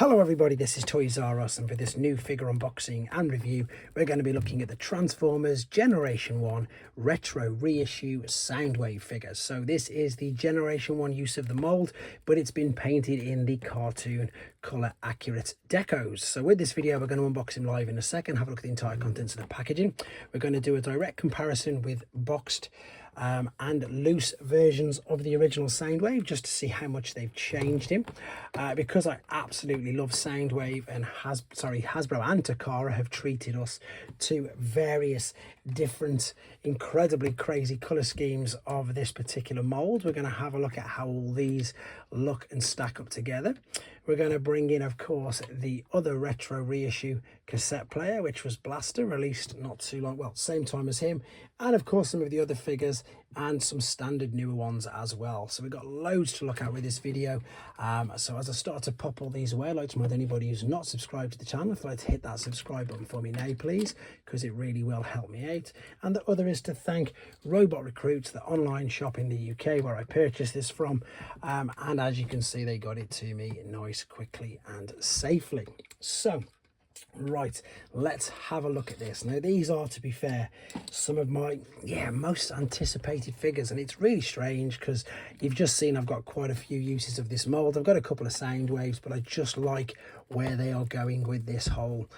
Hello everybody, this is Toy Zaros, and for this new figure unboxing and review we're going to be looking at the Transformers Generation 1 Retro Reissue Soundwave figure. So this is the Generation 1 use of the mould, but it's been painted in the cartoon colour accurate decos. So with this video we're going to unbox him live in a second, have a look at the entire contents of the packaging. We're going to do a direct comparison with boxed and loose versions of the original Soundwave, just to see how much they've changed him, because I absolutely love Soundwave, and Hasbro and Takara have treated us to various different incredibly crazy color schemes of this particular mold. We're going to have a look at how all these look and stack up together. We're going to bring in, of course, the other retro reissue cassette player, which was Blaster, released not too long, well, same time as him, and of course some of the other figures and some standard newer ones as well. So we've got loads to look at with this video. So as I start to pop all these away, I'd like to remind anybody who's not subscribed to the channel, if I'd like to hit that subscribe button for me now, please, because it really will help me out. And the other is to thank Robot Recruits, the online shop in the UK where I purchased this from, and as you can see, they got it to me nice, quickly and safely. So right, let's have a look at this. Now these are, to be fair, some of my most anticipated figures, and it's really strange because you've just seen I've got quite a few uses of this mold. I've got a couple of Soundwaves, but I just like where they are going with this whole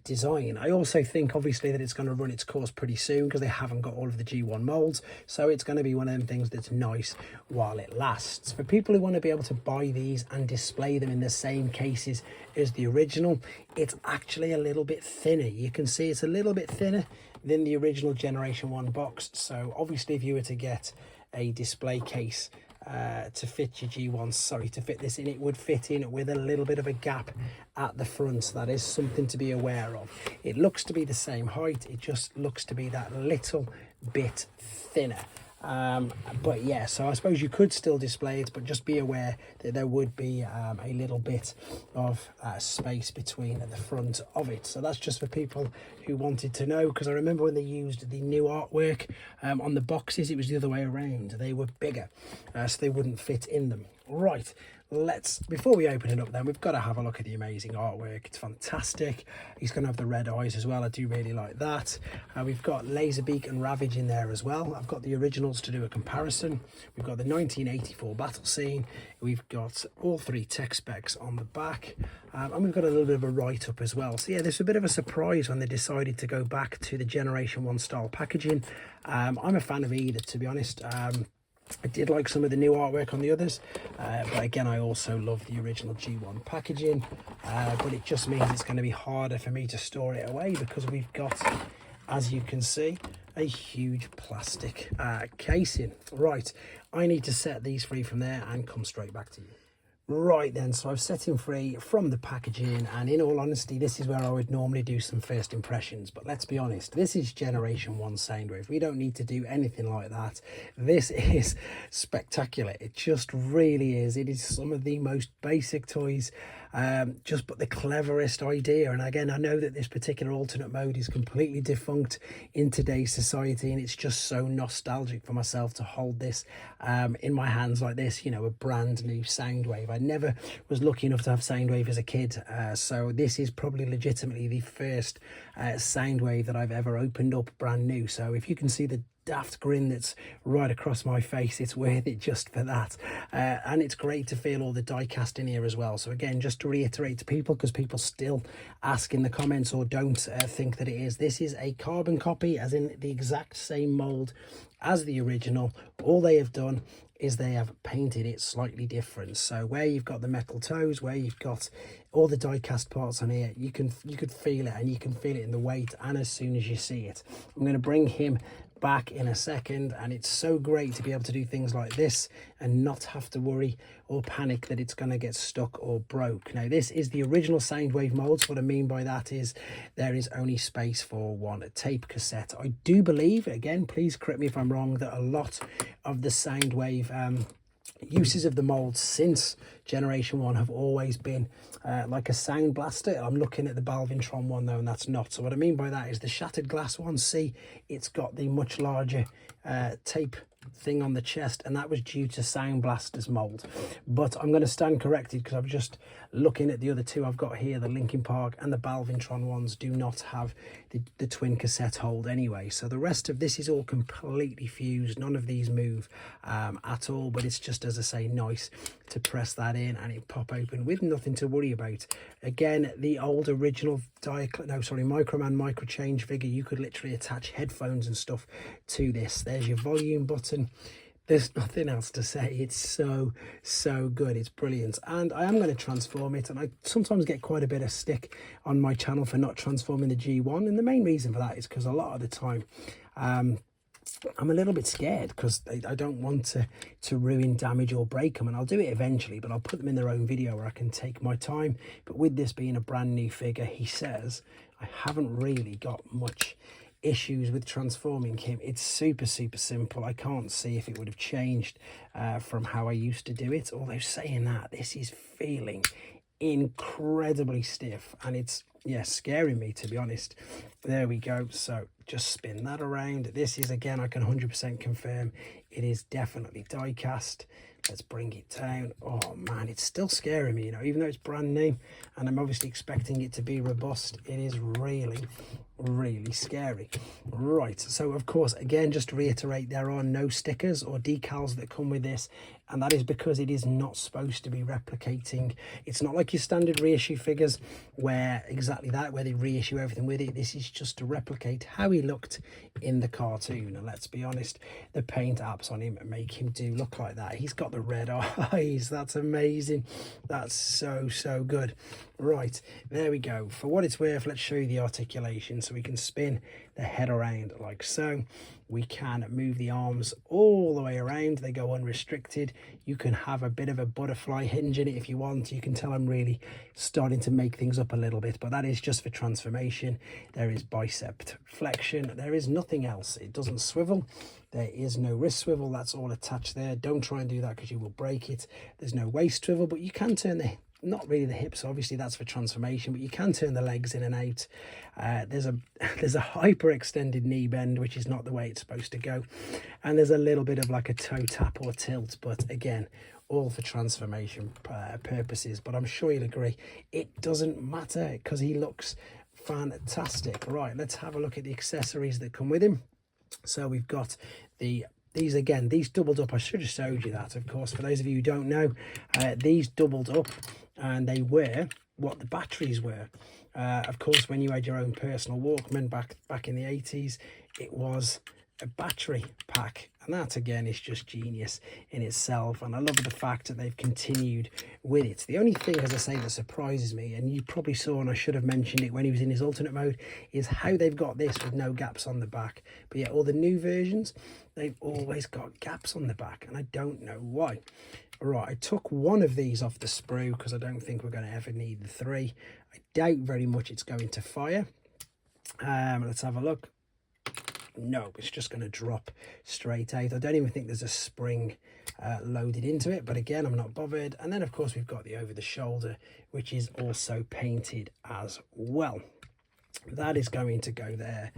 design. I also think obviously that it's going to run its course pretty soon because they haven't got all of the G1 molds, so it's going to be one of them things that's nice while it lasts. For people who want to be able to buy these and display them in the same cases as the original, it's actually a little bit thinner. You can see it's a little bit thinner than the original Generation 1 box. So obviously if you were to get a display case to fit your G1, to fit this in, it would fit in with a little bit of a gap at the front. So that is something to be aware of. It looks to be the same height, it just looks to be that little bit thinner. But yeah, so I suppose you could still display it, but just be aware that there would be a little bit of space between the front of it. So that's just for people who wanted to know, because I remember when they used the new artwork on the boxes, it was the other way around. They were bigger, so they wouldn't fit in them. Right, before we open it up then, we've got to have a look at the amazing artwork. It's fantastic. He's going to have the red eyes as well. I do really like that. We've got Laserbeak and Ravage in there as well. I've got the originals to do a comparison. We've got the 1984 battle scene. We've got all three tech specs on the back, and we've got a little bit of a write-up as well. So yeah, there's a bit of a surprise when they decided to go back to the Generation 1 style packaging. I'm a fan of either, to be honest. I did like some of the new artwork on the others, but again, I also love the original G1 packaging, but it just means it's going to be harder for me to store it away because we've got, as you can see, a huge plastic casing. Right, I need to set these free from there and come straight back to you. Right then, so I've set him free from the packaging, and in all honesty, this is where I would normally do some first impressions, but let's be honest, this is Generation 1 Soundwave. We don't need to do anything like that. This is spectacular. It just really is. It is some of the most basic toys, just but the cleverest idea. And again, I know that this particular alternate mode is completely defunct in today's society, and it's just so nostalgic for myself to hold this in my hands like this, you know, a brand new Soundwave. I never was lucky enough to have Soundwave as a kid, so this is probably legitimately the first Soundwave that I've ever opened up brand new. So if you can see the daft grin that's right across my face, it's worth it just for that. And it's great to feel all the die cast in here as well. So again, just to reiterate to people, because people still ask in the comments or don't think that it is, this is a carbon copy, as in the exact same mold as the original. All they have done is they have painted it slightly different. So where you've got the metal toes, where you've got all the die cast parts on here, you could feel it, and you can feel it in the weight and as soon as you see it. I'm going to bring him back in a second, and it's so great to be able to do things like this and not have to worry or panic that it's going to get stuck or broke. Now this is the original Soundwave molds. What I mean by that is there is only space for one tape cassette. I do believe, again, please correct me if I'm wrong, that a lot of the Soundwave uses of the mold since Generation 1 have always been like a sound blaster. I'm looking at the Balvintron one though, and that's not. So what I mean by that is the shattered glass one, see, it's got the much larger tape thing on the chest, and that was due to Sound Blaster's mold. But I'm going to stand corrected because I'm just looking at the other two I've got here. The Linkin Park and the Balvintron ones do not have the twin cassette hold anyway, so the rest of this is all completely fused. None of these move at all, but it's just, as I say, nice to press that in and it pop open with nothing to worry about. Again, the old original Microman Micro Change figure, you could literally attach headphones and stuff to this. There's your volume button. There's nothing else to say. It's so good. It's brilliant. And I am going to transform it, and I sometimes get quite a bit of stick on my channel for not transforming the G1, and the main reason for that is because a lot of the time I'm a little bit scared because I don't want to ruin, damage or break them, and I'll do it eventually, but I'll put them in their own video where I can take my time. But with this being a brand new figure, he says I haven't really got much issues with transforming him. It's super simple. I can't see if it would have changed from how I used to do it, although saying that, this is feeling incredibly stiff, and it's, yeah, scaring me, to be honest. There we go. So just spin that around. This is, again, I can 100% confirm it is definitely die cast. Let's bring it down. Oh man, it's still scaring me, you know, even though it's brand new and I'm obviously expecting it to be robust. It is really scary. Right, so of course, again, just to reiterate, there are no stickers or decals that come with this, and that is because it is not supposed to be replicating. It's not like your standard reissue figures where they reissue everything with it. This is just to replicate how he looked in the cartoon, and let's be honest, the paint apps on him make him do look like that. He's got the red eyes. That's amazing. That's so good. Right, there we go. For what it's worth, let's show you the articulation. So we can spin the head around like so. We can move the arms all the way around. They go unrestricted. You can have a bit of a butterfly hinge in it if you want. You can tell I'm really starting to make things up a little bit, but that is just for transformation. There is bicep flexion. There is nothing else. It doesn't swivel. There is no wrist swivel. That's all attached there. Don't try and do that because you will break it. There's no waist swivel, but you can turn the, not really the hips, obviously that's for transformation, but you can turn the legs in and out. There's a hyper extended knee bend, which is not the way it's supposed to go, and there's a little bit of like a toe tap or tilt, but again, all for transformation purposes. But I'm sure you'll agree it doesn't matter because he looks fantastic. Right, let's have a look at the accessories that come with him. So we've got these again, these doubled up. I should have showed you that, of course, for those of you who don't know. These doubled up, and they were what the batteries were. Of course, when you had your own personal Walkman back in the 80s, it was a battery pack, and that again is just genius in itself, and I love the fact that they've continued with it. The only thing, as I say, that surprises me, and you probably saw, and I should have mentioned it when he was in his alternate mode, is how they've got this with no gaps on the back. But yeah, all the new versions, they've always got gaps on the back, and I don't know why. Right, I took one of these off the sprue because I don't think we're going to ever need the three. I doubt very much it's going to fire. Let's have a look. No, it's just going to drop straight out. I don't even think there's a spring loaded into it, but again, I'm not bothered. And then of course we've got the over the shoulder, which is also painted as well. That is going to go there.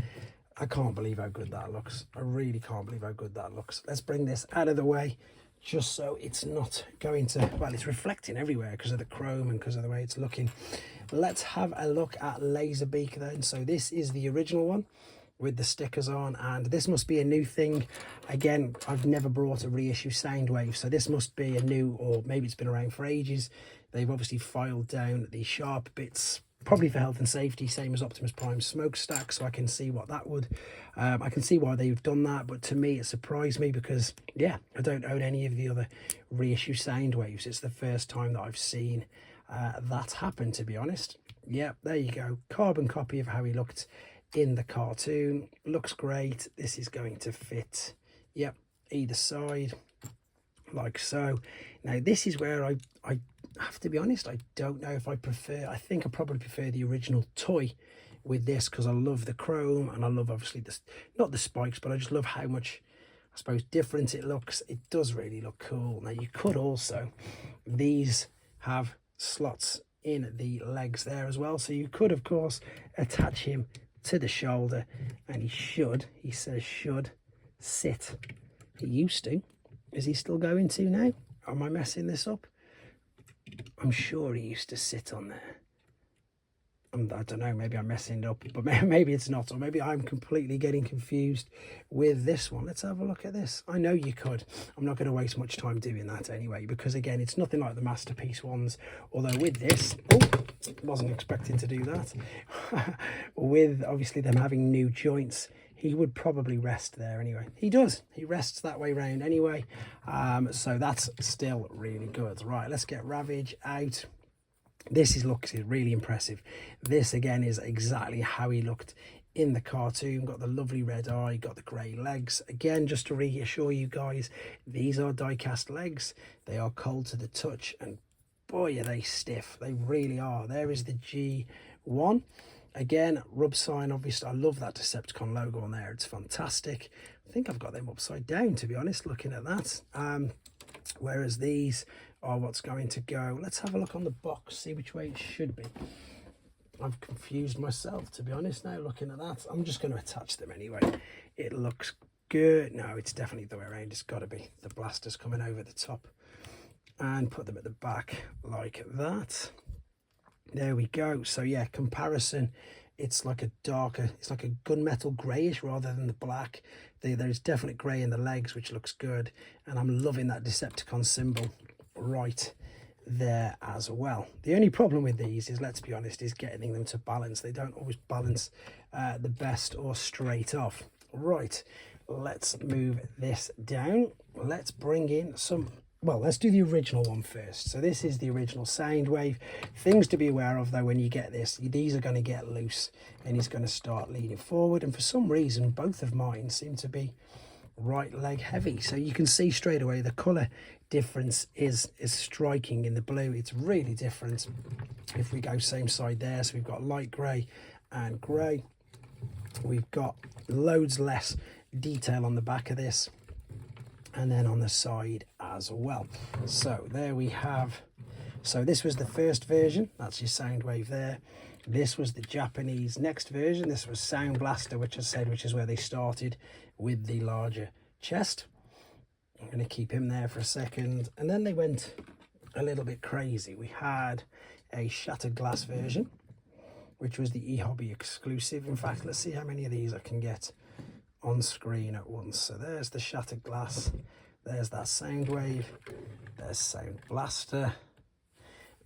I can't believe how good that looks. I really can't believe how good that looks. Let's bring this out of the way just so it's not going to, well, it's reflecting everywhere because of the chrome and because of the way it's looking. Let's have a look at Laserbeak then. So this is the original one with the stickers on, and this must be a new thing. Again, I've never brought a reissue Soundwave, so this must be a new, or maybe it's been around for ages. They've obviously filed down the sharp bits, probably for health and safety, same as Optimus Prime's smokestack, so I can see what that would, I can see why they've done that, but to me it surprised me because, yeah, I don't own any of the other reissue Soundwaves. It's the first time that I've seen that happen, to be honest. Yeah, there you go, carbon copy of how he looked in the cartoon. Looks great. This is going to fit, yep, either side like so. Now this is where I have to be honest, I don't know if I prefer, I think I probably prefer the original toy with this because I love the chrome and I love obviously this, not the spikes, but I just love how much, I suppose, different it looks. It does really look cool. Now you could also, these have slots in the legs there as well, so you could of course attach him to the shoulder, and he says should sit He used to. Is he still going to now? Am I messing this up? I'm sure he used to sit on there. I don't know, maybe I'm messing it up, but maybe it's not, or maybe I'm completely getting confused with this one. Let's have a look at this. I know you could. I'm not going to waste much time doing that anyway, because again, it's nothing like the Masterpiece ones, although with this, wasn't expecting to do that. With obviously them having new joints, he would probably rest there anyway. He does. He rests that way round anyway. So that's still really good. Right, let's get Ravage out. This looks really impressive. This again is exactly how he looked in the cartoon. Got the lovely red eye, got the grey legs. Again, just to reassure you guys, these are die-cast legs. They are cold to the touch, and boy, are they stiff. They really are. There is the G1. Again, rub sign, obviously. I love that Decepticon logo on there. It's fantastic. I think I've got them upside down, to be honest, looking at that. Whereas these are what's going to go. Let's have a look on the box, see which way it should be. I've confused myself, to be honest, now looking at that. I'm just going to attach them anyway. It looks good. No, it's definitely the way around. It's got to be. The blasters coming over the top. And put them at the back like that. There we go. So yeah, comparison, it's like a darker, it's like a gunmetal greyish rather than the black. There's definite grey in the legs, which looks good. And I'm loving that Decepticon symbol right there as well. The only problem with these is, let's be honest, is getting them to balance. They don't always balance the best or straight off. Right, let's move this down. Let's bring in some, well, let's do the original one first. So this is the original Soundwave. Things to be aware of though when you get this, these are going to get loose and he's going to start leaning forward, and for some reason both of mine seem to be right leg heavy. So you can see straight away the colour difference is striking in the blue. It's really different if we go same side there. So we've got light grey and grey. We've got loads less detail on the back of this, and then on the side as well. So there we have, so this was the first version, that's your Soundwave there. This was the Japanese next version. This was Sound Blaster, which I said, which is where they started with the larger chest. I'm going to keep him there for a second. And then they went a little bit crazy. We had a shattered glass version, which was the eHobby exclusive. In fact, let's see how many of these I can get on screen at once. So there's the shattered glass. There's that Soundwave. There's Sound Blaster.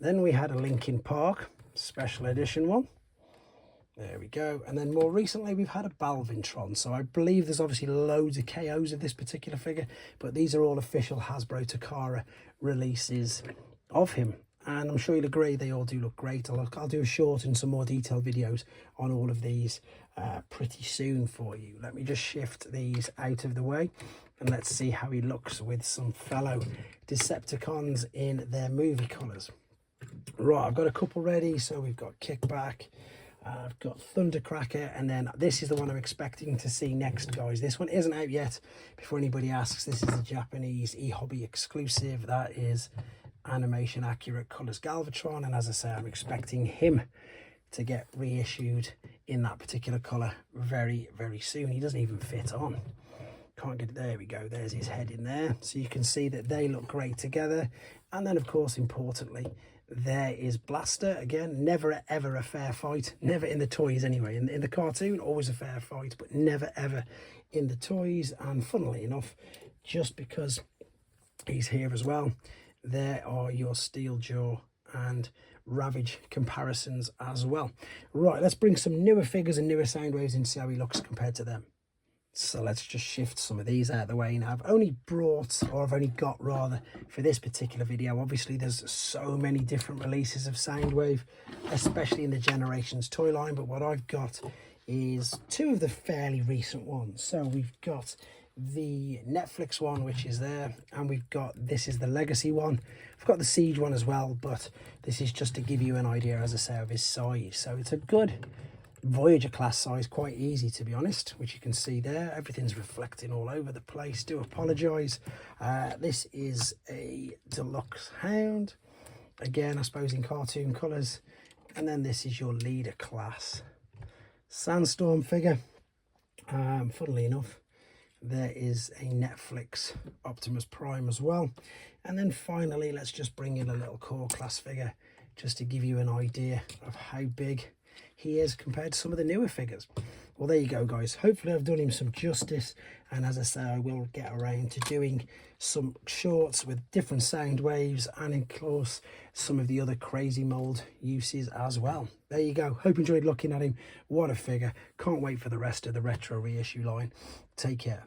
Then we had a Linkin Park special edition one. There we go. And then more recently we've had a Balvintron. So I believe there's obviously loads of KOs of this particular figure, but these are all official Hasbro Takara releases of him. And I'm sure you'll agree they all do look great. I'll do a short and some more detailed videos on all of these pretty soon for you. Let me just shift these out of the way and let's see how he looks with some fellow Decepticons in their movie colours. Right, I've got a couple ready. So we've got Kickback, I've got Thundercracker, and then this is the one I'm expecting to see next, guys. This one isn't out yet, before anybody asks. This is the Japanese eHobby exclusive. That is Animation Accurate Colors Galvatron, and as I say, I'm expecting him to get reissued in that particular color very, very soon. He doesn't even fit on. Can't get it. There we go. There's his head in there. So you can see that they look great together. And then, of course, importantly, there is Blaster. Again, never ever a fair fight. Never in the toys anyway. In the cartoon, always a fair fight, but never ever in the toys. And funnily enough, just because he's here as well, there are your Steeljaw and Ravage comparisons as well. Right, let's bring some newer figures and newer Soundwaves and see how he looks compared to them. So let's just shift some of these out of the way. Now I've only brought, or I've only got rather, for this particular video, obviously there's so many different releases of Soundwave, especially in the Generations toy line, but what I've got is two of the fairly recent ones. So we've got the Netflix one, which is there, and we've got, this is the Legacy one. I've got the Siege one as well, but this is just to give you an idea, as I say, of his size. So it's a good Voyager class size, quite easy to be honest, which you can see there. Everything's reflecting all over the place. Do apologise. This is a deluxe Hound, again I suppose in cartoon colours, and then this is your leader class Sandstorm figure. Funnily enough, There is a Netflix Optimus Prime as well. And then finally, let's just bring in a little core class figure just to give you an idea of how big he is compared to some of the newer figures. Well, there you go, guys. Hopefully I've done him some justice, and as I say, I will get around to doing some shorts with different sound waves and of course some of the other crazy mold uses as well. There you go. Hope you enjoyed looking at him. What a figure. Can't wait for the rest of the retro reissue line. Take care.